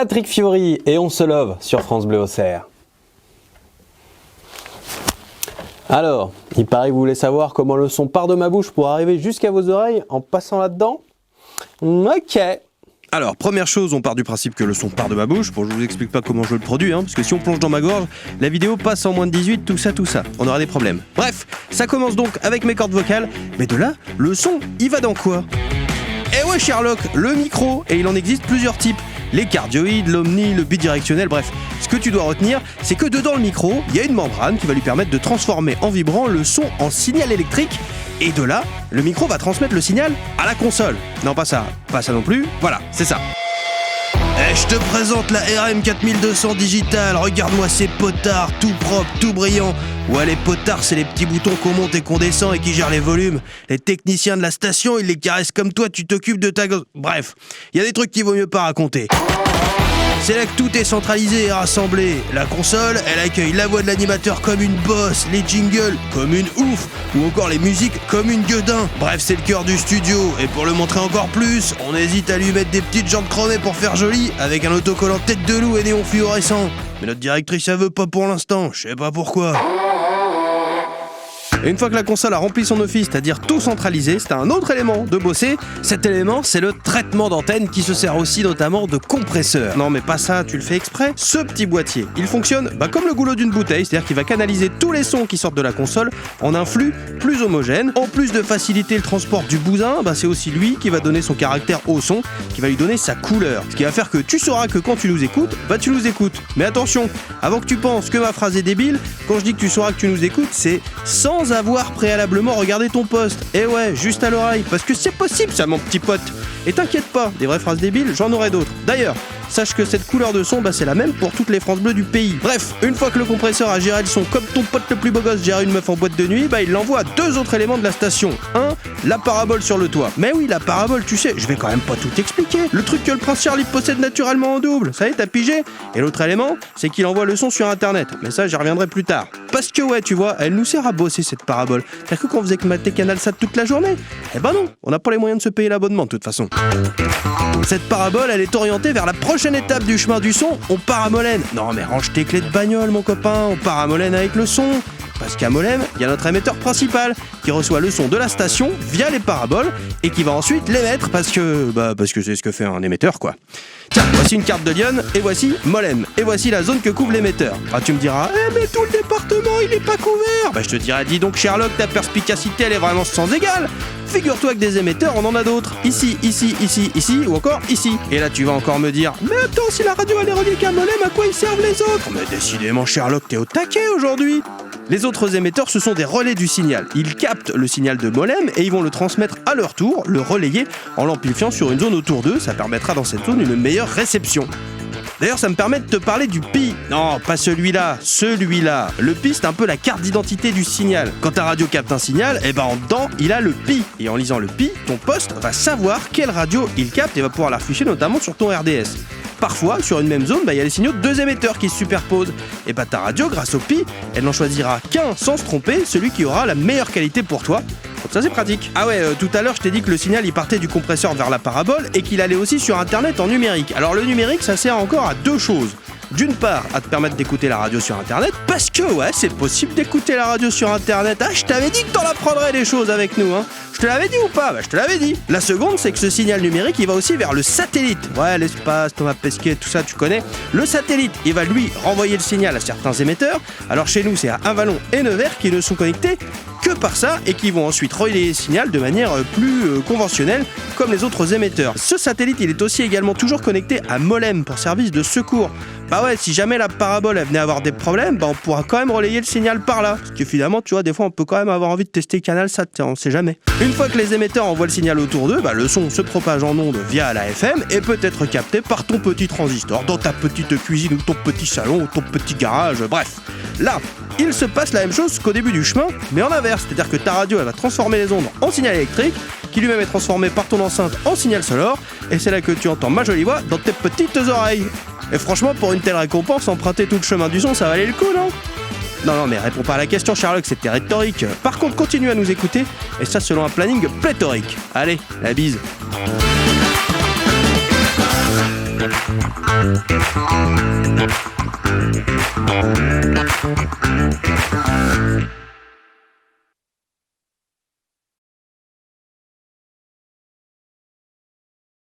Patrick Fiori et On se love sur France Bleu Auxerre. Alors, il paraît que vous voulez savoir comment le son part de ma bouche pour arriver jusqu'à vos oreilles en passant là-dedans ? Ok. Alors, première chose, on part du principe que le son part de ma bouche. Bon, je vous explique pas comment je le produis, parce que si on plonge dans ma gorge, la vidéo passe en moins de 18, tout ça. On aura des problèmes. Bref, ça commence donc avec mes cordes vocales, mais de là, le son, il va dans quoi ? Eh ouais, Sherlock, le micro, et il en existe plusieurs types. Les cardioïdes, l'omni, le bidirectionnel, bref. Ce que tu dois retenir, c'est que dedans le micro, il y a une membrane qui va lui permettre de transformer en vibrant le son en signal électrique. Et de là, le micro va transmettre le signal à la console. Non, pas ça non plus. Voilà, c'est ça. Je te présente la RM4200 Digital. Regarde-moi ces potards, tout propre, tout brillant. Ouais, les potards, c'est les petits boutons qu'on monte et qu'on descend et qui gèrent les volumes. Les techniciens de la station, ils les caressent comme toi, tu t'occupes de ta gosse. Bref, il y a des trucs qu'il vaut mieux pas raconter. C'est là que tout est centralisé et rassemblé. La console, elle accueille la voix de l'animateur comme une bosse, les jingles comme une ouf, ou encore les musiques comme une gueudin. Bref, c'est le cœur du studio, et pour le montrer encore plus, on hésite à lui mettre des petites jantes chromées pour faire joli, avec un autocollant tête de loup et néon fluorescent. Mais notre directrice, elle veut pas pour l'instant, je sais pas pourquoi. Et une fois que la console a rempli son office, c'est-à-dire tout centralisé, c'est un autre élément de bosser. Cet élément, c'est le traitement d'antenne qui se sert aussi notamment de compresseur. Non mais pas ça, tu le fais exprès. Ce petit boîtier, il fonctionne comme le goulot d'une bouteille, c'est-à-dire qu'il va canaliser tous les sons qui sortent de la console en un flux plus homogène. En plus de faciliter le transport du bousin, c'est aussi lui qui va donner son caractère au son, qui va lui donner sa couleur. Ce qui va faire que tu sauras que quand tu nous écoutes, tu nous écoutes. Mais attention, avant que tu penses que ma phrase est débile, quand je dis que tu sauras que tu nous écoutes, c'est sans avoir préalablement regardé ton poste. Et ouais, juste à l'oreille, parce que c'est possible ça, mon petit pote. Et t'inquiète pas, des vraies phrases débiles, j'en aurai d'autres. D'ailleurs, sache que cette couleur de son, c'est la même pour toutes les France Bleues du pays. Bref, une fois que le compresseur a géré le son comme ton pote le plus beau gosse gère une meuf en boîte de nuit, il l'envoie à deux autres éléments de la station. Un, la parabole sur le toit. Mais oui, la parabole, tu sais, je vais quand même pas tout expliquer. Le truc que le prince Charlie possède naturellement en double, ça y est, t'as pigé. Et l'autre élément, c'est qu'il envoie le son sur internet. Mais ça, j'y reviendrai plus tard. Parce que ouais, tu vois, elle nous sert à bosser cette parabole. C'est-à-dire que quand on faisait que mater CanalSat toute la journée, non, on n'a pas les moyens de se payer l'abonnement de toute façon. Cette parabole, elle est orientée vers la prochaine étape du chemin du son, on part à Molène. Non mais range tes clés de bagnole mon copain, on part à Molène avec le son. Parce qu'à Molène, il y a notre émetteur principal qui reçoit le son de la station via les paraboles et qui va ensuite l'émettre parce que c'est ce que fait un émetteur quoi. Tiens, voici une carte de Lyon et voici Molène. Et voici la zone que couvre l'émetteur. Tu me diras, mais tout le département il est pas couvert. Je te dirais, dis donc Sherlock, ta perspicacité elle est vraiment sans égale. Figure-toi que des émetteurs, on en a d'autres. Ici, ou encore ici. Et là, tu vas encore me dire, mais attends, si la radio elle est reliée qu'à Molène, à quoi ils servent les autres ? Mais décidément, Sherlock, t'es au taquet aujourd'hui. Les autres émetteurs, ce sont des relais du signal. Ils captent le signal de Molène et ils vont le transmettre à leur tour, le relayer en l'amplifiant sur une zone autour d'eux. Ça permettra dans cette zone une meilleure réception. D'ailleurs, ça me permet de te parler du PI. Non, pas celui-là. Le PI, c'est un peu la carte d'identité du signal. Quand ta radio capte un signal, en dedans, il a le PI. Et en lisant le PI, ton poste va savoir quelle radio il capte et va pouvoir la afficher notamment sur ton RDS. Parfois, sur une même zone, il y a les signaux de deux émetteurs qui se superposent. Et ta radio, grâce au PI, elle n'en choisira qu'un sans se tromper, celui qui aura la meilleure qualité pour toi. Comme ça, c'est pratique. Ah ouais, tout à l'heure, je t'ai dit que le signal, il partait du compresseur vers la parabole et qu'il allait aussi sur Internet en numérique. Alors le numérique, ça sert encore à deux choses. D'une part, à te permettre d'écouter la radio sur Internet, parce que ouais, c'est possible d'écouter la radio sur Internet. Je t'avais dit que t'en apprendrais des choses avec nous, Je te l'avais dit ou pas ? Je te l'avais dit. La seconde, c'est que ce signal numérique, il va aussi vers le satellite. Ouais, l'espace, Thomas Pesquet, tout ça, tu connais. Le satellite, il va lui renvoyer le signal à certains émetteurs. Alors chez nous, c'est à Avallon et Nevers qui ne sont connectés que par ça et qui vont ensuite relayer le signal de manière plus conventionnelle comme les autres émetteurs. Ce satellite, il est aussi également toujours connecté à Molem pour service de secours. Si jamais la parabole elle venait avoir des problèmes, on pourra quand même relayer le signal par là. Parce que finalement, tu vois, des fois on peut quand même avoir envie de tester CanalSat, on sait jamais. Une fois que les émetteurs envoient le signal autour d'eux, le son se propage en ondes via la FM et peut être capté par ton petit transistor dans ta petite cuisine ou ton petit salon ou ton petit garage, bref. Là, il se passe la même chose qu'au début du chemin, mais en inverse, c'est-à-dire que ta radio elle va transformer les ondes en signal électrique, qui lui-même est transformé par ton enceinte en signal sonore, et c'est là que tu entends ma jolie voix dans tes petites oreilles. Et franchement, pour une telle récompense, emprunter tout le chemin du son, ça valait le coup, non ? Non, mais réponds pas à la question, Sherlock, c'était rhétorique. Par contre, continue à nous écouter, et ça selon un planning pléthorique. Allez, la bise.